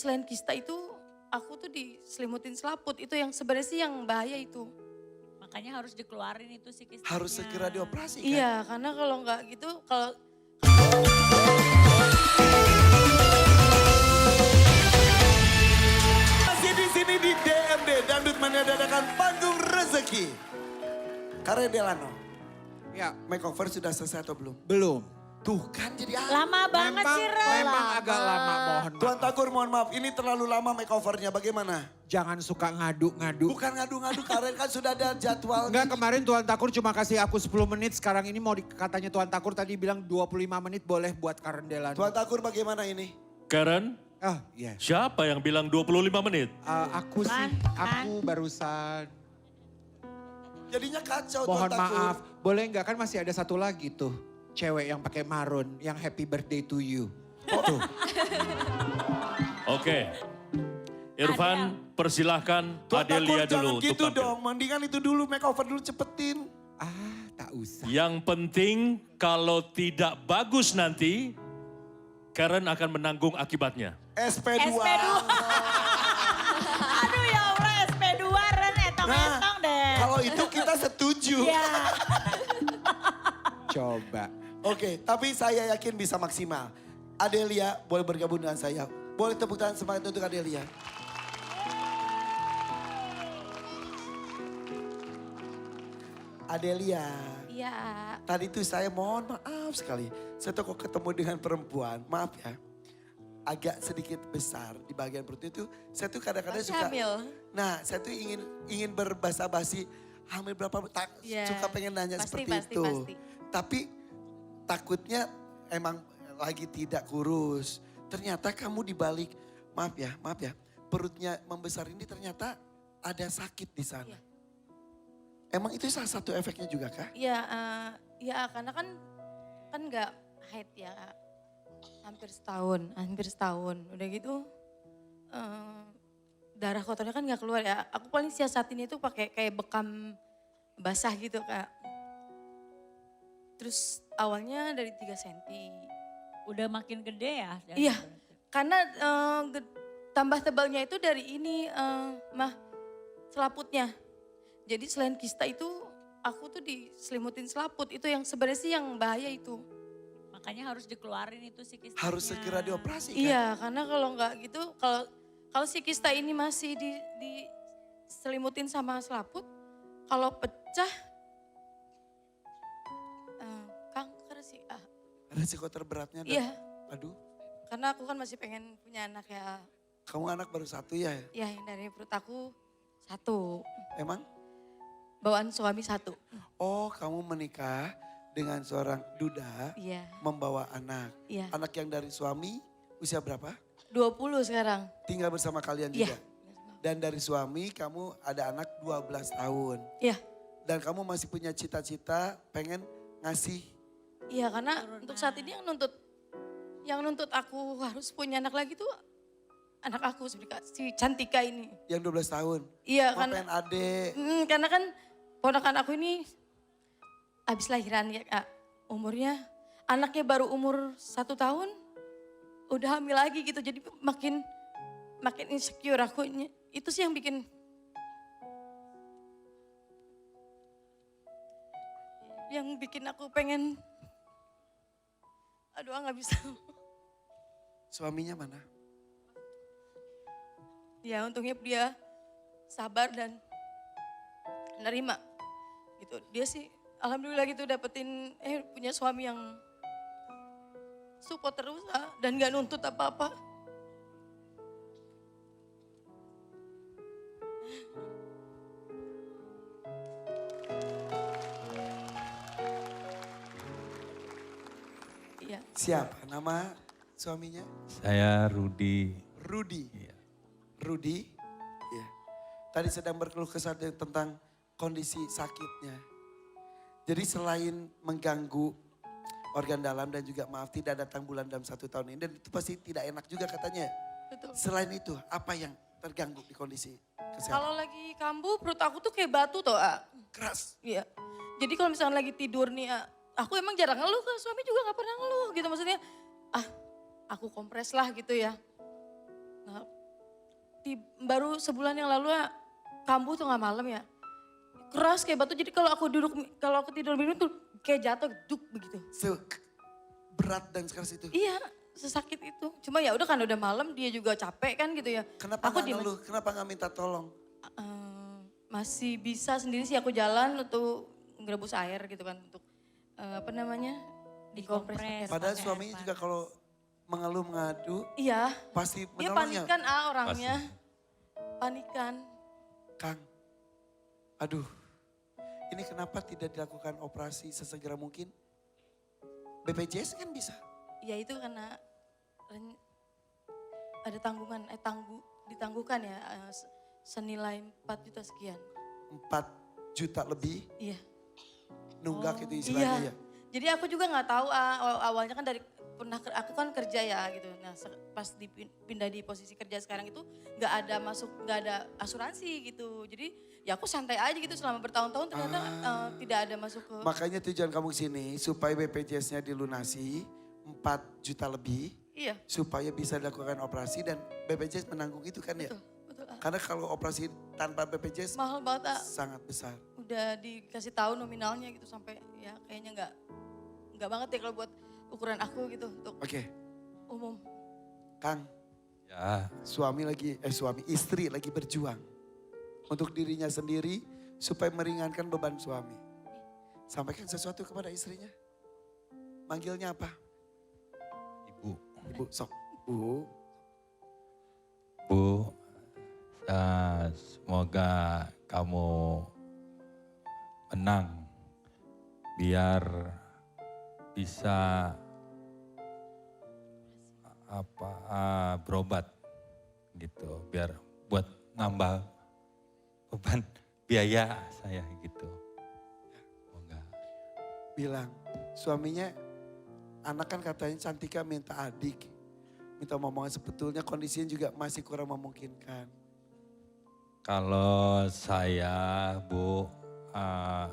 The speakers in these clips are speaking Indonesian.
selain kista itu aku tuh diselimutin selaput. Itu yang sebenarnya sih yang bahaya itu. Makanya harus dikeluarin itu sih kistanya. Harus segera dioperasi kan? Iya, karena kalau nggak gitu, kalau Masih di sini di DMD, Dangdut Mania dadakan Panggung Rezeki. Karya Delano, Ya, makeover sudah selesai atau belum? belum. Tuh kan jadi Lama banget sih Ren. Memang agak lama, mohon Tuan maaf. Takur mohon maaf, ini terlalu lama makeovernya bagaimana? Jangan suka ngadu-ngadu. Bukan ngadu-ngadu, Karen kan sudah ada jadwal. Enggak, kemarin Tuan Takur cuma kasih aku 10 menit. Sekarang ini mau katanya Tuan Takur tadi bilang 25 menit boleh buat Karen Delano. Tuan Takur bagaimana ini? Karen, Ah, iya. siapa yang bilang 25 menit? Aku sih, aku barusan. Jadinya kacau Mohon Tuan Takur. maaf, boleh enggak kan masih ada satu lagi tuh. Cewek yang pakai marun, yang happy birthday to you. Tuh. Oke. Irfan, persilahkan Tuan Adelia Takur dulu jangan untuk gitu tampil. dong, mendingan itu dulu makeover dulu cepetin. Tak usah. Yang penting kalau tidak bagus nanti, Karen akan menanggung akibatnya. SP2. SP2. Aduh ya Allah SP2 Ren etong-etong deh. Kalau itu kita setuju. Iya. Coba. Oke, tapi saya yakin bisa maksimal. Adelia boleh bergabung dengan saya. Boleh tepuk tangan semangat untuk Adelia. Adelia, iya. tadi tuh saya mohon maaf sekali. Saya tuh kok ketemu dengan perempuan, maaf ya. Agak sedikit besar di bagian perut itu. Saya tuh kadang-kadang Masih suka. hamil? Nah, saya tuh ingin berbasa-basi. Hamil berapa? Iya, Suka pengen nanya pasti, seperti pasti, itu. pasti. Tapi takutnya emang lagi tidak kurus. Ternyata kamu dibalik, maaf ya, perutnya membesar ini ternyata ada sakit di sana. Iya. Emang itu salah satu efeknya juga kah? Iya, ya karena kan nggak haid ya, hampir setahun. Udah gitu darah kotornya kan nggak keluar ya. Aku paling siasatin itu pakai kayak bekam basah gitu Kak. Terus awalnya dari 3 cm. Udah makin gede ya? Iya, karena tambah tebalnya itu dari ini selaputnya. Jadi selain kista itu aku tuh diselimutin selaput. Itu yang sebenarnya sih yang bahaya itu. Makanya harus dikeluarin itu sih kistanya. Harus segera dioperasi kan? Iya, karena kalau nggak gitu, kalau si kista ini masih diselimutin sama selaput, kalau pecah kanker sih. Resiko terberatnya. Iya, Aduh, karena aku kan masih pengen punya anak ya. kamu anak baru 1 ya? Ya yang dari perut aku 1, Emang? bawaan suami 1. Oh, kamu menikah dengan seorang duda, Iya, membawa anak. iya. Anak yang dari suami usia berapa? 20 sekarang. Tinggal bersama kalian Iya. juga? Dan dari suami kamu ada anak 12 tahun. Iya, Dan kamu masih punya cita-cita pengen ngasih. iya karena untuk saat ini yang nuntut aku harus punya anak lagi tuh anak aku si Cantika ini. Yang 12 tahun. Iya Mau karena pengen adik. karena kan ponakan aku ini habis lahiran ya Kak. Umurnya anaknya baru umur 1 tahun udah hamil lagi gitu. Jadi makin insecure aku. Itu sih yang bikin aku pengen aduh nggak bisa. Suaminya mana? Ya untungnya dia sabar dan menerima gitu. Dia sih alhamdulillah gitu dapetin punya suami yang support terus dan gak nuntut apa-apa. Iya. Siapa nama suaminya? Saya Rudi. Rudi. Iya. Rudi. Iya. Tadi sedang berkeluh kesah tentang kondisi sakitnya. Jadi selain mengganggu organ dalam dan juga maaf tidak datang bulan dalam 1 tahun ini. Dan itu pasti tidak enak juga katanya. Betul. Selain itu apa yang terganggu di kondisi kesehatan? Kalau lagi kambuh perut aku tuh kayak batu toh. Keras. Iya. Jadi kalau misalnya lagi tidur nih, aku emang jarang ngeluh kan, suami juga gak pernah ngeluh gitu. Maksudnya, aku kompres lah gitu ya. Nah, baru sebulan yang lalu ya, kambuh tengah malam ya. Keras kayak batu, jadi kalau aku tidur minum tuh kayak jatuh, duk begitu. Berat dan keras itu. Iya, sesakit itu. Cuma ya udah kan udah malam, dia juga capek kan gitu ya. Kenapa nggak ngeluh? Kenapa nggak minta tolong? Masih bisa sendiri sih aku jalan untuk ngerebus air gitu kan. Untuk dikompres. Dikompres. Padahal pakai suaminya air juga kalau mengeluh mengadu Iya, pasti dia menolongnya. panikan orangnya. Panikan. Kang, aduh, ini kenapa tidak dilakukan operasi sesegera mungkin? BPJS kan bisa. Ya itu karena ada tanggungan, ditangguhkan ya senilai 4 juta sekian. 4 juta lebih Iya. nunggak itu Iya. istilahnya ya. Jadi aku juga nggak tahu awalnya kan aku kan kerja ya gitu. Nah pas pindah di posisi kerja sekarang itu nggak ada asuransi gitu. Jadi ya aku santai aja gitu selama bertahun-tahun ternyata tidak ada masuk ke. Makanya tujuan kamu sini supaya BPJS-nya dilunasi 4 juta lebih. Iya. Supaya bisa dilakukan operasi dan BPJS menanggung itu kan ya. Betul. Karena kalau operasi tanpa BPJS Mahal banget sangat besar. Udah dikasih tahu nominalnya gitu sampai ya kayaknya nggak banget ya kalau buat ukuran aku gitu untuk Oke, umum. Kang, Ya, istri lagi berjuang untuk dirinya sendiri supaya meringankan beban suami. Sampaikan sesuatu kepada istrinya. Manggilnya apa? Ibu. Ibu, sok. Bu, Bu, semoga kamu menang. Biar bisa berobat gitu. Biar buat nambah beban biaya saya gitu. Semoga. bilang suaminya, anak kan katanya Cantika minta adik. Minta momongan, sebetulnya kondisinya juga masih kurang memungkinkan. Kalau saya, Bu,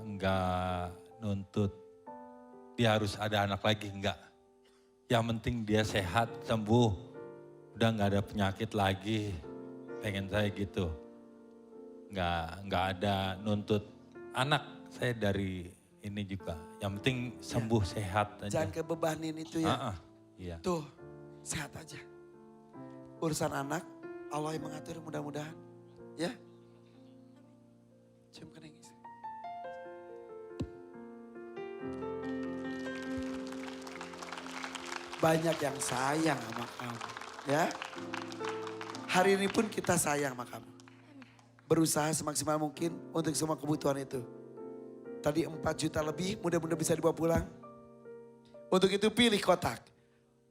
enggak nuntut dia harus ada anak lagi, enggak. Yang penting dia sehat, sembuh, udah enggak ada penyakit lagi. Pengen saya gitu. Enggak ada nuntut anak saya dari ini juga. Yang penting sembuh, sehat aja. Jangan kebebanin itu ya. Iya. Tuh, sehat aja. Urusan anak, Allah yang mengatur mudah-mudahan. Ya. Cium kening istri. Banyak yang sayang sama kamu. Ya. Hari ini pun kita sayang sama kamu. Berusaha semaksimal mungkin untuk semua kebutuhan itu. Tadi 4 juta lebih, mudah-mudahan bisa dibawa pulang. Untuk itu pilih kotak.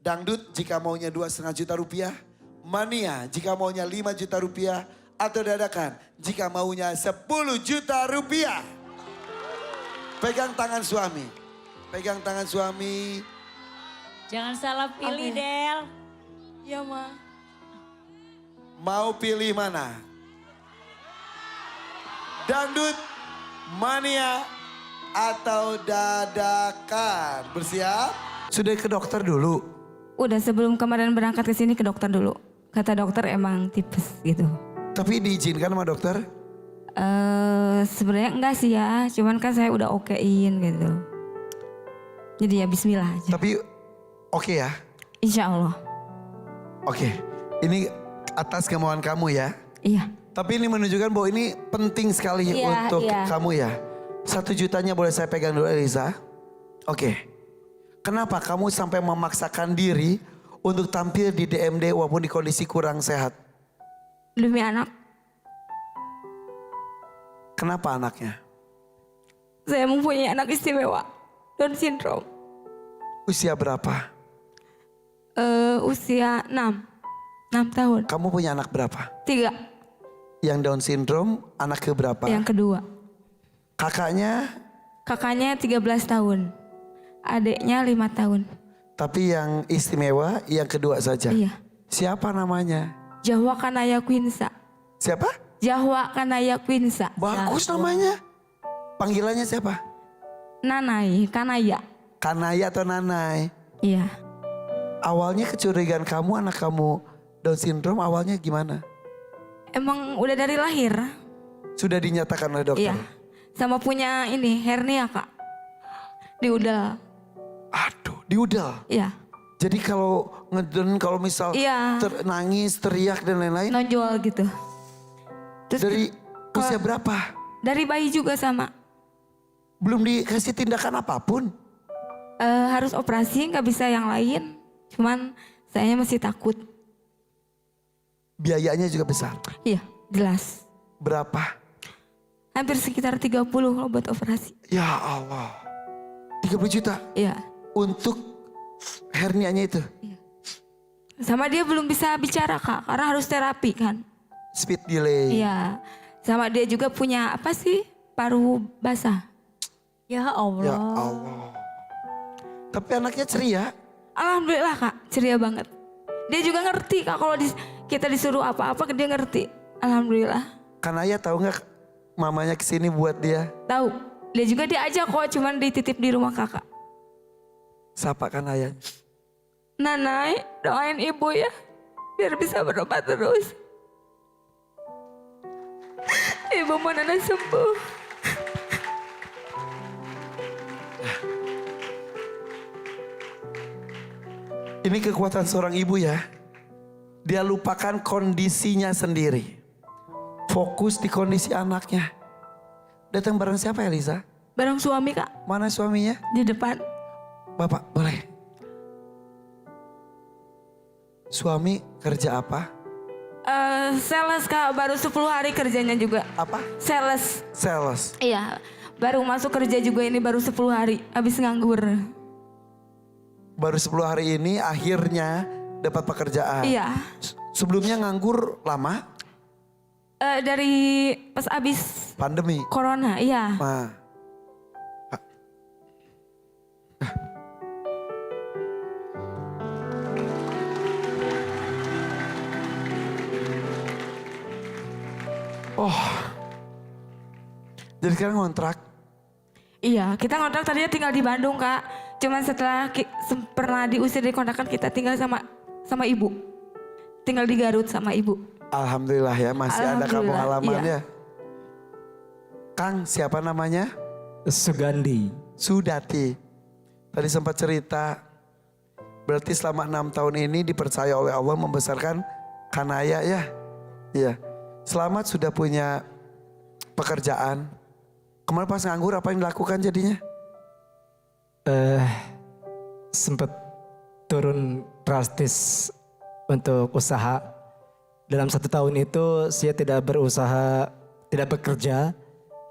Dangdut jika maunya 2,5 juta rupiah. Mania jika maunya 5 juta rupiah. Atau dadakan jika maunya 10 juta rupiah. Pegang tangan suami. Pegang tangan suami. Jangan salah pilih, Oke. Del. Iya, Ma. Mau pilih mana? Dangdut, mania, atau dadakan? Bersiap? Sudah ke dokter dulu? Udah sebelum kemarin berangkat ke sini ke dokter dulu. Kata dokter emang tipes gitu. Tapi diizinkan sama dokter? Sebenarnya enggak sih ya, cuman kan saya udah okein gitu. Jadi ya bismillah aja. Tapi oke ya? Insya Allah. Oke, ini atas kemauan kamu ya. Iya. Tapi ini menunjukkan bahwa ini penting sekali Iya, untuk iya. kamu ya. 1 jutanya boleh saya pegang dulu Elisa? Oke. Kenapa kamu sampai memaksakan diri untuk tampil di DMD walaupun di kondisi kurang sehat? Demi anak, Kenapa anaknya? saya mempunyai anak istimewa. Down syndrome. Usia berapa? Usia 6 tahun. Kamu punya anak berapa? 3, Yang Down syndrome anak ke berapa? yang kedua. Kakaknya, Kakaknya 13 tahun. Adiknya 5 tahun. tapi yang istimewa yang kedua saja. Iya. Siapa namanya? Jahwa Kanaya Quinsa. Siapa? Jahwa Kanaya Quinsa. Bagus namanya. Panggilannya siapa? Nanai, Kanaya. Kanaya atau Nanai? Iya. Awalnya kecurigaan kamu anak kamu Down syndrome awalnya gimana? Emang udah dari lahir. Sudah dinyatakan oleh dokter? Iya. Sama punya ini hernia Kak. Di udel. Aduh, di udel. Iya. Jadi kalau ngeden, kalau misal Iya. nangis, teriak dan lain-lain. Nonjol gitu. Terus Dari usia berapa? dari bayi juga sama. Belum dikasih tindakan apapun? Harus operasi nggak bisa yang lain. Cuman saya masih takut. Biayanya juga besar. Iya jelas. Berapa? Hampir sekitar 30 kalau buat operasi. Ya Allah. 30 juta Iya. untuk hernianya itu. Sama dia belum bisa bicara Kak. Karena harus terapi kan. Speed delay. Iya. Sama dia juga punya apa sih? Paru basah. Ya Allah. Ya Allah. Tapi anaknya ceria. Alhamdulillah Kak. Ceria banget. Dia juga ngerti Kak. Kalau kita disuruh apa-apa dia ngerti. Alhamdulillah. Kan ayah tahu nggak mamanya kesini buat dia? Tahu. Dia juga diajak kok. Cuman dititip di rumah kakak. Sapa kan ayah. Nanai doain ibu ya. Biar bisa berobat terus. Ibu mau Nana sembuh. Ini kekuatan seorang ibu ya. Dia lupakan kondisinya sendiri. Fokus di kondisi anaknya. Datang bareng siapa Elisa? Bareng suami Kak. Mana suaminya? Di depan. Bapak boleh. Suami kerja apa? Sales Kak. Baru 10 hari kerjanya juga. Apa? Sales. Sales. Iya. Baru masuk kerja juga ini baru 10 hari. Habis nganggur. Baru 10 hari ini akhirnya dapat pekerjaan. Iya. Sebelumnya nganggur lama? Dari pas habis Pandemi. corona. Iya. Nah. Oh. Jadi sekarang ngontrak. Iya, kita ngontrak tadinya tinggal di Bandung Kak. Cuman setelah pernah diusir dari kontrakan kita tinggal sama ibu. Tinggal di Garut sama ibu. Alhamdulillah ya masih ada kampung Alhamdulillah, halamannya. Kang siapa namanya? Sugandi. Sudati. Tadi sempat cerita. Berarti selama 6 tahun ini dipercaya oleh Allah membesarkan Kanaya ya. Iya. Selamat sudah punya pekerjaan. Kemarin pas nganggur apa yang dilakukan jadinya? Sempat turun drastis untuk usaha. Dalam 1 tahun itu saya tidak berusaha, tidak bekerja.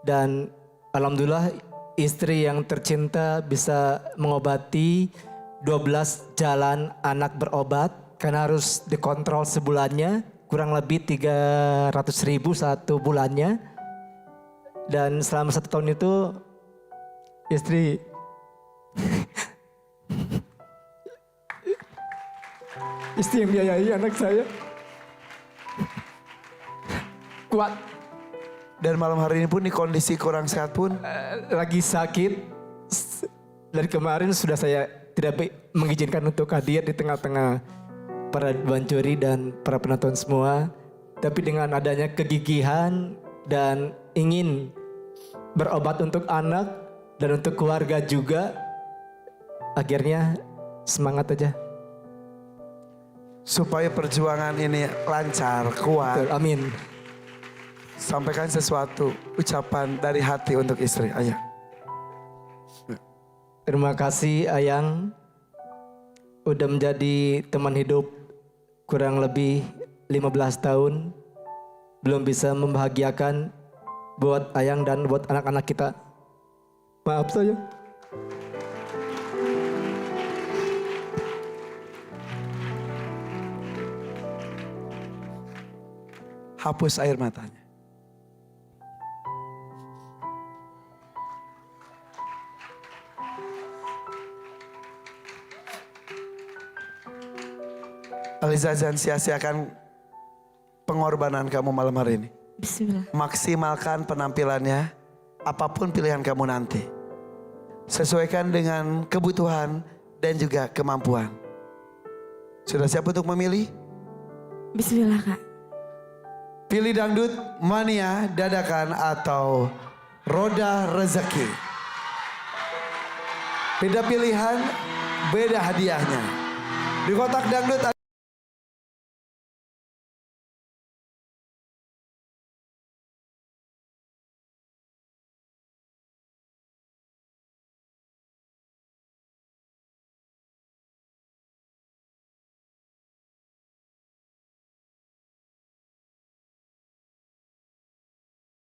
Dan alhamdulillah istri yang tercinta bisa mengobati 12 jalan anak berobat. Karena harus dikontrol sebulannya. Kurang lebih 300.000 1 bulannya. Dan selama 1 tahun itu istri istri yang biayai anak saya. Kuat. Dan malam hari ini pun di kondisi kurang sehat pun. Lagi sakit. Dari kemarin sudah saya tidak mengizinkan untuk hadir di tengah-tengah para bancuri dan para penonton semua. Tapi dengan adanya kegigihan dan ingin berobat untuk anak dan untuk keluarga juga, akhirnya semangat aja. Supaya perjuangan ini lancar, kuat. Betul, amin. Sampaikan sesuatu, ucapan dari hati untuk istri. Ayo. Terima kasih Ayang udah menjadi teman hidup kurang lebih 15 tahun. Belum bisa membahagiakan buat Ayang dan buat anak-anak kita. Maaf saya. Hapus air matanya. Aliza, jangan sia-siakan pengorbanan kamu malam hari ini. Bismillah. Maksimalkan penampilannya, apapun pilihan kamu nanti. Sesuaikan dengan kebutuhan dan juga kemampuan. Sudah siap untuk memilih? Bismillah Kak. Pilih dangdut, mania, dadakan, atau roda rezeki. Beda pilihan, beda hadiahnya. Di kotak dangdut